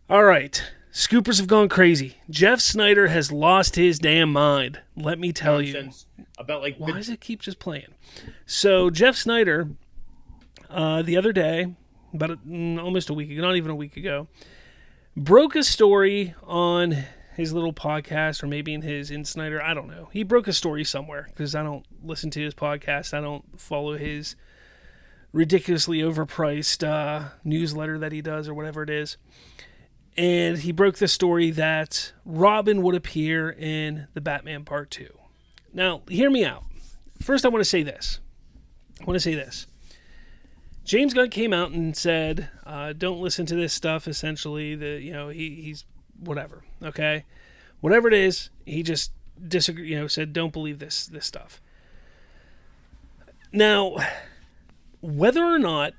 All right. Scoopers have gone crazy. Jeff Sneider has lost his damn mind. Let me tell you. About like why does it keep just playing? So Jeff Sneider, the other day, about almost a week ago, not even a week ago, broke a story on his little podcast, or maybe in his Sneider. I don't know. He broke a story somewhere because I don't listen to his podcast. I don't follow his ridiculously overpriced newsletter that he does or whatever it is. And he broke the story that Robin would appear in the Batman Part 2. Now, hear me out. First, I want to say this. James Gunn came out and said, don't listen to this stuff, essentially. He's whatever, okay? Whatever it is, he just said, don't believe this stuff. Now, whether or not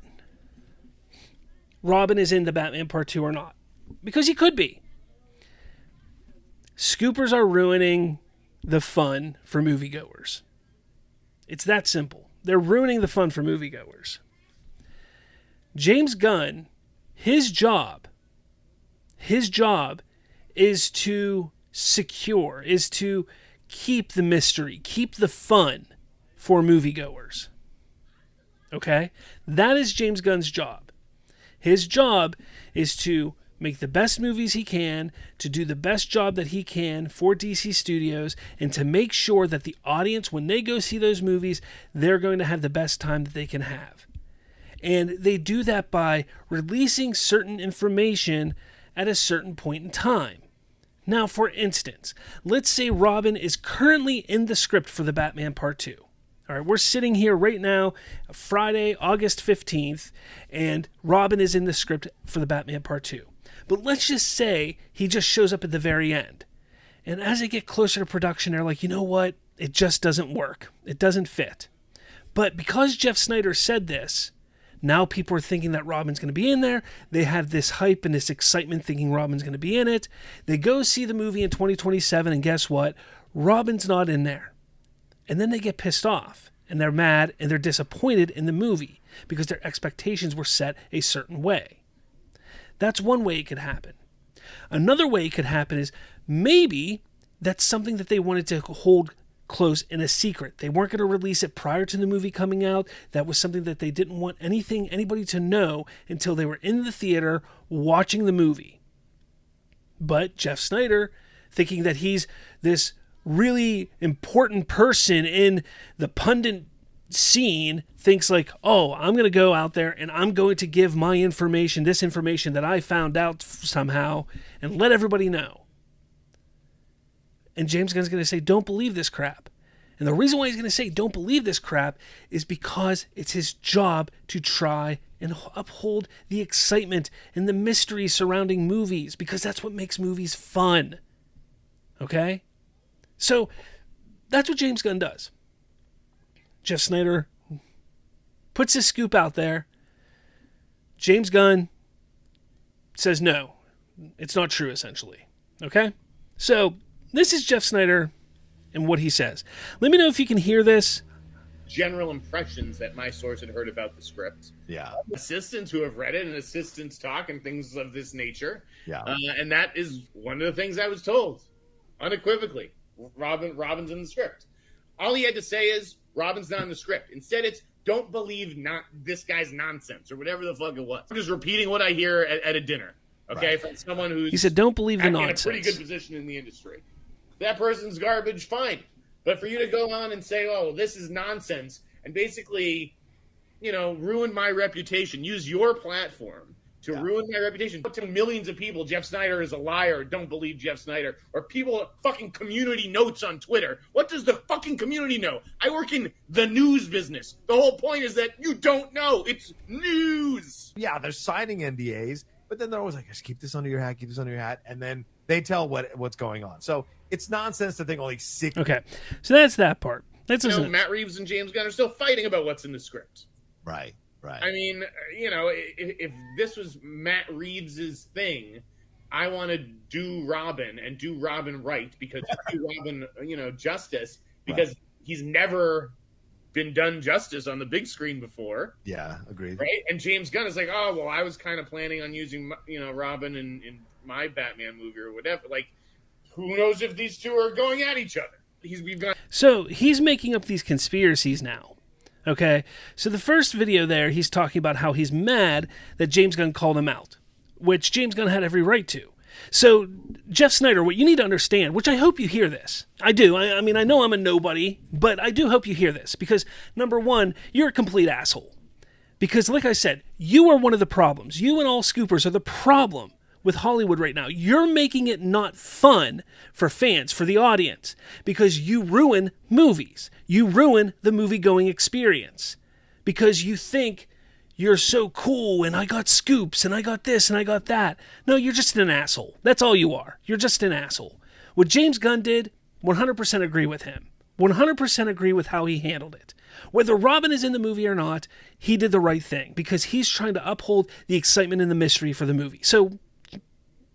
Robin is in the Batman Part 2 or not, because he could be, Scoopers are ruining the fun for moviegoers. It's that simple. They're ruining the fun for moviegoers. James Gunn, his job is to keep the mystery, keep the fun for moviegoers. Okay? That is James Gunn's job. His job is to make the best movies he can, to do the best job that he can for DC Studios, and to make sure that the audience, when they go see those movies, they're going to have the best time that they can have. And they do that by releasing certain information at a certain point in time. Now, for instance, let's say Robin is currently in the script for the Batman Part 2. All right, we're sitting here right now, Friday, August 15th, and Robin is in the script for the Batman Part 2. But let's just say he just shows up at the very end. And as they get closer to production, they're like, you know what? It just doesn't work. It doesn't fit. But because Jeff Sneider said this, now people are thinking that Robin's going to be in there. They have this hype and this excitement thinking Robin's going to be in it. They go see the movie in 2027, and guess what? Robin's not in there. And then they get pissed off, and they're mad, and they're disappointed in the movie because their expectations were set a certain way. That's one way it could happen. Another way it could happen is maybe that's something that they wanted to hold close in a secret. They weren't going to release it prior to the movie coming out. That was something that they didn't want anybody to know until they were in the theater watching the movie. But Jeff Sneider, thinking that he's this really important person in the pundit scene, thinks like, oh, I'm going to go out there and I'm going to give my information, this information that I found out somehow, and let everybody know. And James Gunn's going to say, don't believe this crap. And the reason why he's going to say, don't believe this crap, is because it's his job to try and uphold the excitement and the mystery surrounding movies, because that's what makes movies fun. Okay? So that's what James Gunn does. Jeff Sneider puts his scoop out there. James Gunn says, no, it's not true, essentially. Okay? So this is Jeff Sneider and what he says. Let me know if you can hear this. General impressions that my source had heard about the script. Yeah. Assistants who have read it and assistants talk and things of this nature. Yeah. And that is one of the things I was told unequivocally. Robin's in the script. All he had to say is, Robin's not in the script. Instead, it's, don't believe not this guy's nonsense, or whatever the fuck it was. I'm just repeating what I hear at a dinner, okay, right, from someone who's, he said, don't believe the nonsense, in a pretty good position in the industry. That person's garbage, fine. But for you to go on and say, oh, this is nonsense, and basically, ruin my reputation, use your platform to ruin my reputation. To millions of people, Jeff Sneider is a liar, don't believe Jeff Sneider. Or people fucking community notes on Twitter. What does the fucking community know? I work in the news business. The whole point is that you don't know. It's news. Yeah, they're signing NDAs, but then they're always like, just keep this under your hat, and then they tell what's going on. So it's nonsense to think only 6. Okay, so that's that part. Matt Reeves and James Gunn are still fighting about what's in the script. Right. I mean, if this was Matt Reeves' thing, I want to do Robin and do Robin right, because do Robin, justice, because he's never been done justice on the big screen before. Yeah, agreed. Right? And James Gunn is like, oh, well, I was kind of planning on using, Robin in my Batman movie or whatever. Like, who knows if these two are going at each other? So he's making up these conspiracies now. Okay? So the first video there, he's talking about how he's mad that James Gunn called him out, which James Gunn had every right to. So, Jeff Sneider, what you need to understand, which I hope you hear this. I do. I mean, I know I'm a nobody, but I do hope you hear this. Because, number one, you're a complete asshole. Because, like I said, you are one of the problems. You and all scoopers are the problem with Hollywood right now. You're making it not fun for fans, for the audience. Because you ruin movies. You ruin the movie-going experience. Because you think you're so cool, and I got scoops, and I got this, and I got that. No, you're just an asshole. That's all you are. You're just an asshole. What James Gunn did, 100% agree with him. 100% agree with how he handled it. Whether Robin is in the movie or not, he did the right thing, because he's trying to uphold the excitement and the mystery for the movie. So,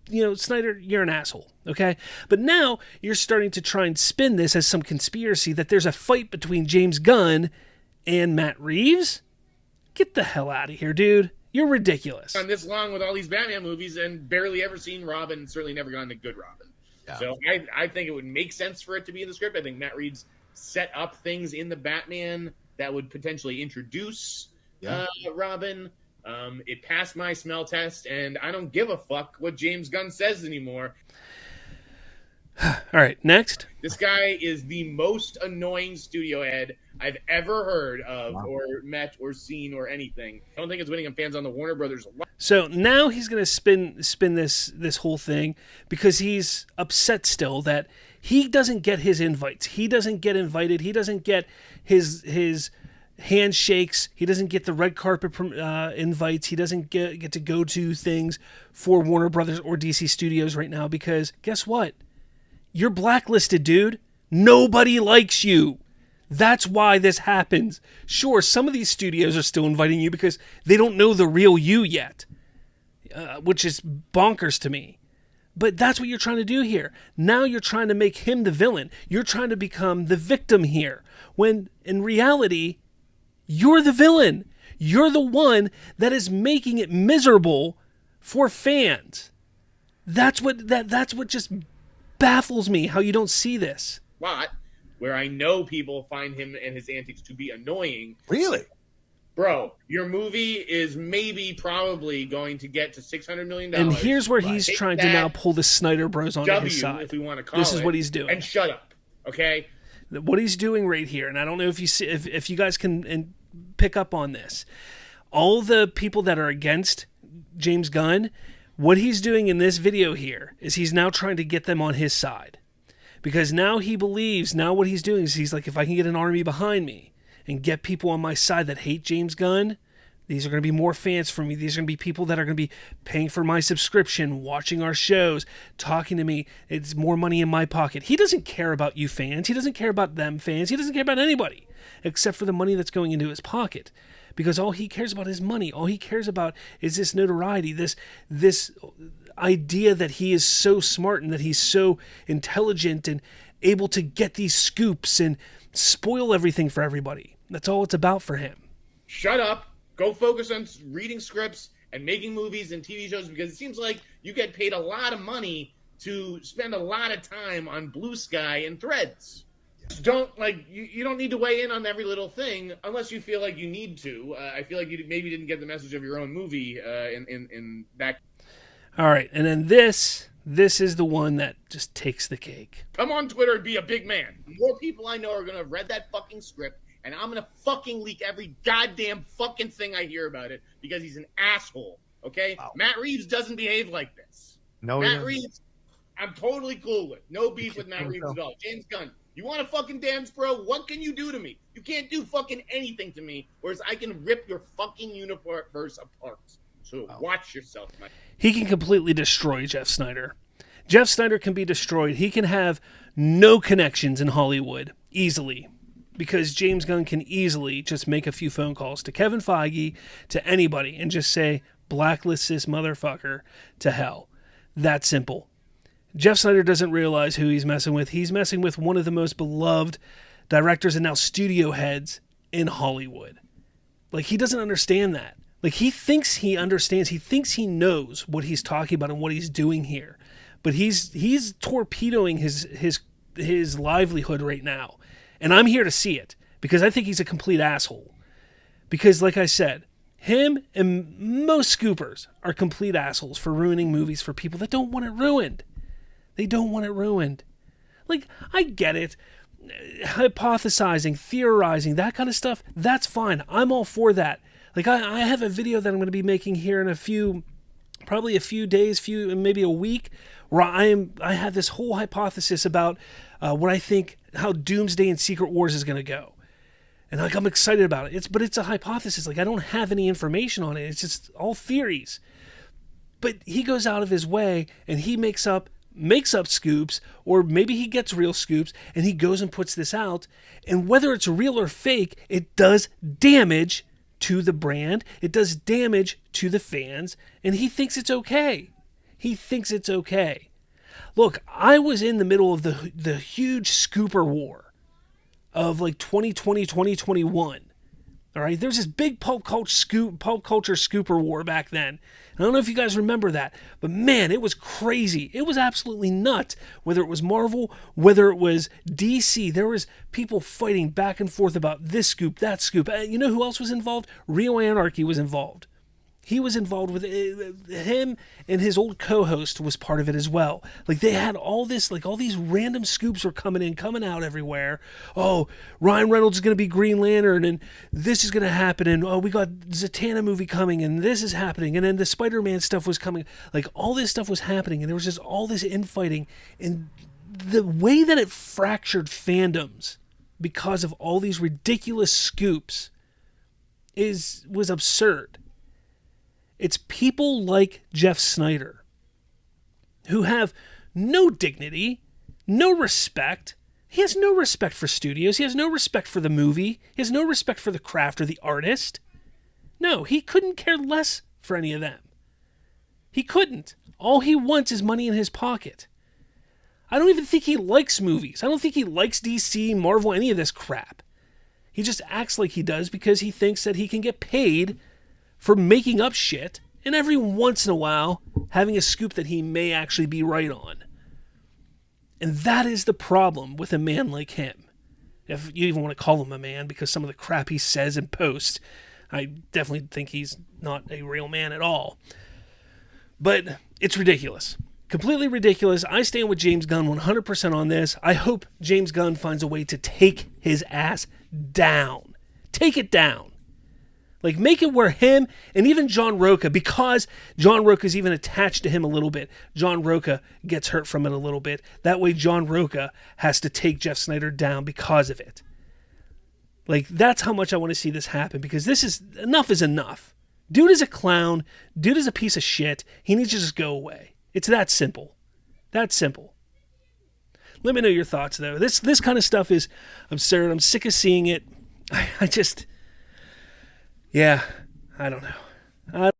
Sneider, you're an asshole, okay? But now you're starting to try and spin this as some conspiracy that there's a fight between James Gunn and Matt Reeves? Get the hell out of here, dude. You're ridiculous. On this long with all these Batman movies and barely ever seen Robin, certainly never gone to good Robin. Yeah. So I think it would make sense for it to be in the script. I think Matt Reeves set up things in the Batman that would potentially introduce Robin. It passed my smell test, and I don't give a fuck what James Gunn says anymore. All right, next. This guy is the most annoying studio head I've ever heard of or met or seen or anything. I don't think it's winning him fans on the Warner Brothers. So now he's going to spin this whole thing because he's upset still that he doesn't get his invites. He doesn't get invited. He doesn't get his handshakes. He doesn't get the red carpet invites. He doesn't get to go to things for Warner Brothers or DC Studios right now because guess what? You're blacklisted, dude. Nobody likes you. That's why this happens. Sure, some of these studios are still inviting you because they don't know the real you yet, which is bonkers to me. But that's what you're trying to do here. Now you're trying to make him the villain. You're trying to become the victim here, when in reality, you're the villain. You're the one that is making it miserable for fans. That's what just baffles me, how you don't see this. But where I know people find him and his antics to be annoying. Really? Bro, your movie is probably going to get to $600 million. And here's where he's trying to now pull the Sneider Bros onto his side. If we want to call this is what he's doing. And shut up, okay? What he's doing right here, and I don't know if you see, if you guys can pick up on this. All the people that are against James Gunn, what he's doing in this video here is he's now trying to get them on his side. Because now he believes, now what he's doing is he's like, if I can get an army behind me and get people on my side that hate James Gunn, these are going to be more fans for me. These are going to be people that are going to be paying for my subscription, watching our shows, talking to me. It's more money in my pocket. He doesn't care about you fans. He doesn't care about them fans. He doesn't care about anybody except for the money that's going into his pocket. Because all he cares about is money. All he cares about is this notoriety, this idea that he is so smart and that he's so intelligent and able to get these scoops and spoil everything for everybody. That's all it's about for him. Shut up. Go focus on reading scripts and making movies and TV shows, because it seems like you get paid a lot of money to spend a lot of time on Blue Sky and Threads. You don't need to weigh in on every little thing unless you feel like you need to. I feel like you maybe didn't get the message of your own movie in that. All right, and then this is the one that just takes the cake. Come on Twitter and be a big man. More people I know are going to have read that fucking script, and I'm going to fucking leak every goddamn fucking thing I hear about it because he's an asshole, okay? Wow. Matt Reeves doesn't behave like this. No, Matt Reeves, I'm totally cool with. No beef with Matt Reeves at all. James Gunn, you want to fucking dance, bro? What can you do to me? You can't do fucking anything to me, whereas I can rip your fucking universe apart. So watch yourself, man. He can completely destroy Jeff Sneider. Jeff Sneider can be destroyed. He can have no connections in Hollywood easily because James Gunn can easily just make a few phone calls to Kevin Feige, to anybody, and just say, blacklist this motherfucker to hell. That simple. Jeff Sneider doesn't realize who he's messing with. He's messing with one of the most beloved directors and now studio heads in Hollywood. Like, he doesn't understand that. Like, he thinks he understands. He thinks he knows what he's talking about and what he's doing here. But he's torpedoing his livelihood right now. And I'm here to see it because I think he's a complete asshole. Because, like I said, him and most scoopers are complete assholes for ruining movies for people that don't want it ruined. They don't want it ruined. Like, I get it. Hypothesizing, theorizing, that kind of stuff, that's fine. I'm all for that. Like, I have a video that I'm going to be making here in probably a few days, maybe a week, where I have this whole hypothesis about what I think, how Doomsday and Secret Wars is going to go. And like, I'm excited about it. But it's a hypothesis. Like, I don't have any information on it. It's just all theories. But he goes out of his way and he makes up scoops, or maybe he gets real scoops and he goes and puts this out. And whether it's real or fake, it does damage to the brand. It does damage to the fans. And he thinks it's okay. He thinks it's okay. Look, I was in the middle of the huge scooper war of like 2020, 2021. All right, there's this big pulp culture scooper war back then. I don't know if you guys remember that, but man, it was crazy. It was absolutely nuts. Whether it was Marvel, whether it was DC, there was people fighting back and forth about this scoop, that scoop. You know who else was involved? Real Anarchy was involved. He was involved with it. Him and his old co-host was part of it as well. Like, they had all this, like, all these random scoops were coming out everywhere. Oh, Ryan Reynolds is going to be Green Lantern, and this is going to happen, and oh, we got Zatanna movie coming, and this is happening, and then the Spider-Man stuff was coming. Like, all this stuff was happening, and there was just all this infighting, and the way that it fractured fandoms because of all these ridiculous scoops was absurd. It's people like Jeff Sneider who have no dignity, no respect. He has no respect for studios. He has no respect for the movie. He has no respect for the craft or the artist. No, he couldn't care less for any of them. He couldn't. All he wants is money in his pocket. I don't even think he likes movies. I don't think he likes DC, Marvel, any of this crap. He just acts like he does because he thinks that he can get paid for making up shit, and every once in a while having a scoop that he may actually be right on. And that is the problem with a man like him. If you even want to call him a man, because some of the crap he says and posts, I definitely think he's not a real man at all. But it's ridiculous. Completely ridiculous. I stand with James Gunn 100% on this. I hope James Gunn finds a way to take his ass down. Take it down. Like, make it where him and even John Roca, because John Roca's even attached to him a little bit, John Roca gets hurt from it a little bit. That way John Roca has to take Jeff Sneider down because of it. Like, that's how much I want to see this happen, because enough is enough. Dude is a clown. Dude is a piece of shit. He needs to just go away. It's that simple. That simple. Let me know your thoughts, though. This kind of stuff is absurd. I'm sick of seeing it. I just... Yeah, I don't know.